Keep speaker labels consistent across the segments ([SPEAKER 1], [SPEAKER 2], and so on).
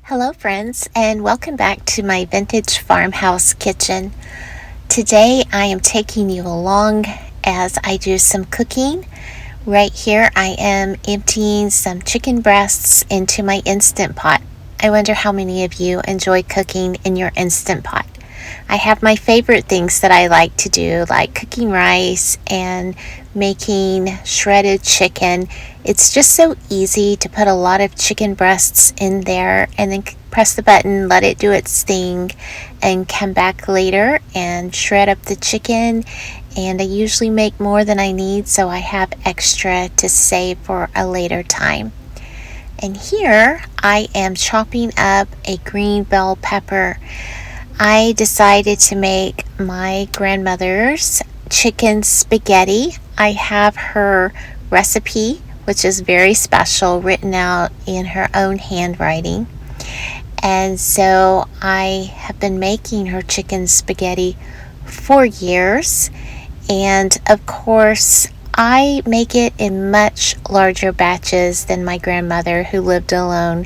[SPEAKER 1] Hello, friends, and welcome back to my vintage farmhouse kitchen. Today, I am taking you along as I do some cooking. Right here, I am emptying some chicken breasts into my Instant Pot. I wonder how many of you enjoy cooking in your Instant Pot. I have my favorite things that I like to do, like cooking rice and making shredded chicken. It's just so easy to put a lot of chicken breasts in there and then press the button, let it do its thing, and come back later and shred up the chicken. And I usually make more than I need, so I have extra to save for a later time. And here I am chopping up a green bell pepper. I decided to make my grandmother's chicken spaghetti. I have her recipe, which is very special, written out in her own handwriting. And so I have been making her chicken spaghetti for years. And of course, I make it in much larger batches than my grandmother, who lived alone,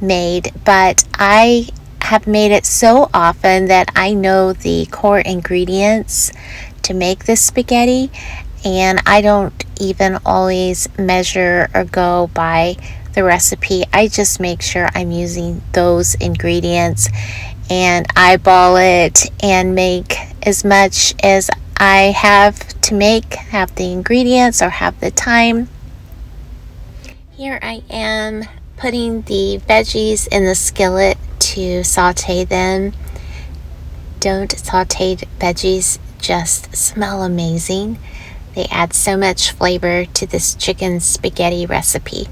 [SPEAKER 1] made. But I have made it so often that I know the core ingredients to make this spaghetti, and I don't even always measure or go by the recipe. I just make sure I'm using those ingredients and eyeball it and make as much as I have to make, have the ingredients or have the time. Here I am putting the veggies in the skillet to saute them. Don't sauteed veggies just smell amazing? They add so much flavor to this chicken spaghetti recipe.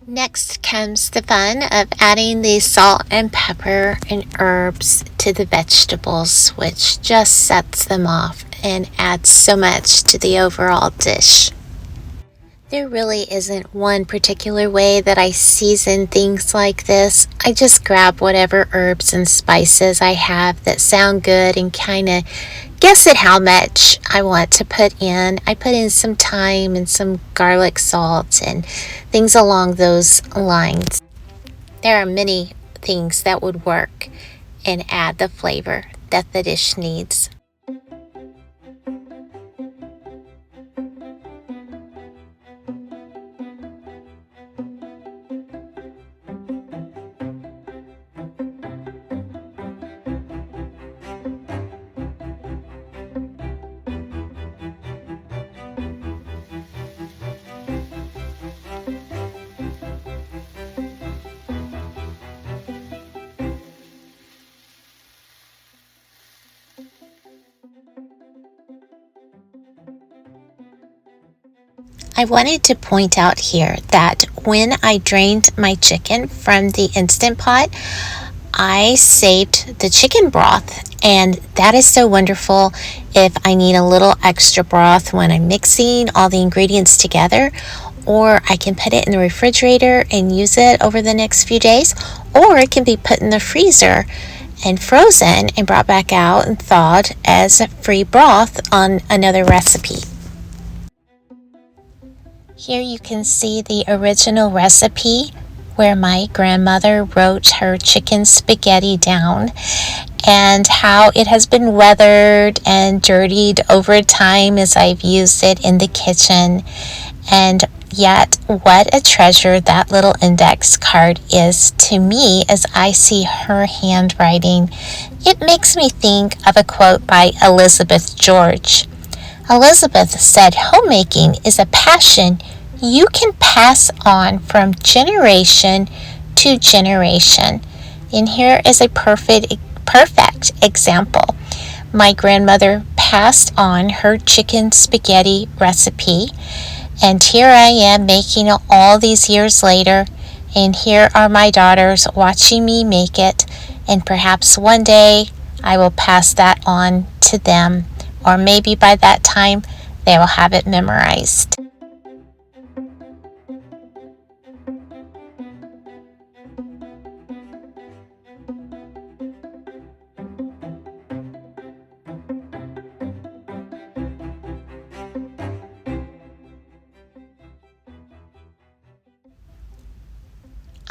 [SPEAKER 1] Next comes the fun of adding the salt and pepper and herbs to the vegetables, which just sets them off and adds so much to the overall dish. There really isn't one particular way that I season things like this. I just grab whatever herbs and spices I have that sound good and kind of guess at how much I want to put in. I put in some thyme and some garlic salt and things along those lines. There are many things that would work and add the flavor that the dish needs. I wanted to point out here that when I drained my chicken from the Instant Pot, I saved the chicken broth, and that is so wonderful if I need a little extra broth when I'm mixing all the ingredients together, or I can put it in the refrigerator and use it over the next few days, or it can be put in the freezer and frozen and brought back out and thawed as free broth on another recipe. Here you can see the original recipe where my grandmother wrote her chicken spaghetti down and how it has been weathered and dirtied over time as I've used it in the kitchen. And yet, what a treasure that little index card is to me as I see her handwriting. It makes me think of a quote by Elizabeth George. Elizabeth said, "Homemaking is a passion you can pass on from generation to generation." And here is a perfect example. My grandmother passed on her chicken spaghetti recipe, and here I am making it all these years later, and here are my daughters watching me make it, and perhaps one day I will pass that on to them, or maybe by that time they will have it memorized.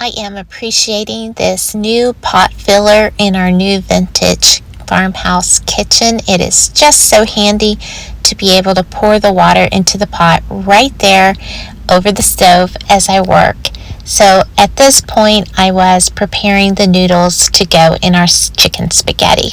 [SPEAKER 1] I am appreciating this new pot filler in our new vintage farmhouse kitchen. It is just so handy to be able to pour the water into the pot right there over the stove as I work. So at this point, I was preparing the noodles to go in our chicken spaghetti.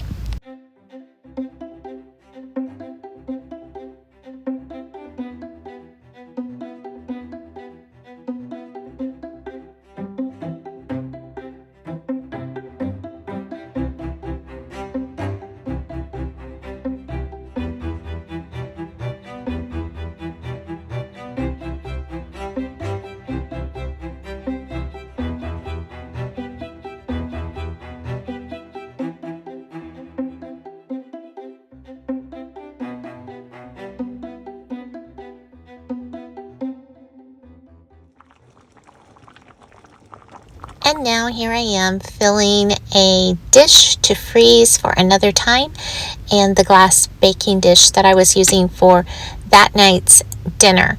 [SPEAKER 1] And now here I am filling a dish to freeze for another time, and the glass baking dish that I was using for that night's dinner.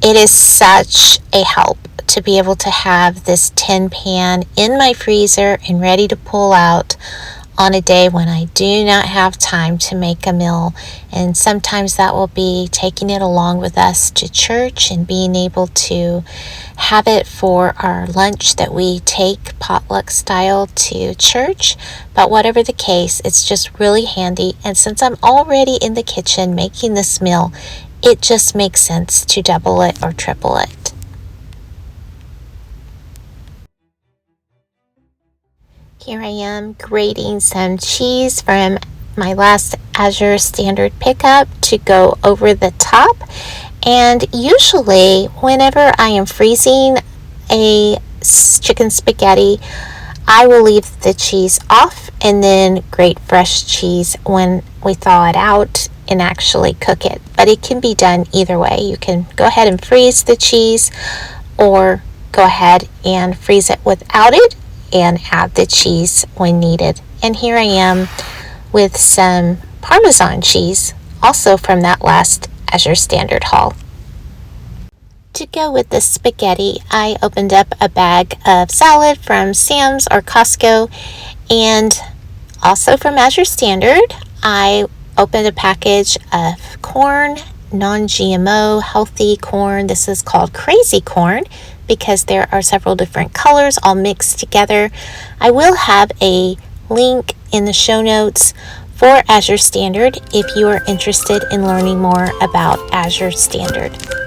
[SPEAKER 1] It is such a help to be able to have this tin pan in my freezer and ready to pull out on a day when I do not have time to make a meal. And sometimes that will be taking it along with us to church and being able to have it for our lunch that we take potluck style to church. But whatever the case, it's just really handy. And since I'm already in the kitchen making this meal, it just makes sense to double it or triple it. Here I am grating some cheese from my last Azure Standard pickup to go over the top. And usually whenever I am freezing a chicken spaghetti, I will leave the cheese off and then grate fresh cheese when we thaw it out and actually cook it. But it can be done either way. You can go ahead and freeze the cheese or go ahead and freeze it without it and add the cheese when needed. And here I am with some Parmesan cheese, also from that last Azure Standard haul. To go with the spaghetti, I opened up a bag of salad from Sam's or Costco, and also from Azure Standard, I opened a package of corn, non-GMO, healthy corn. This is called Crazy Corn because there are several different colors all mixed together. I will have a link in the show notes for Azure Standard if you are interested in learning more about Azure Standard.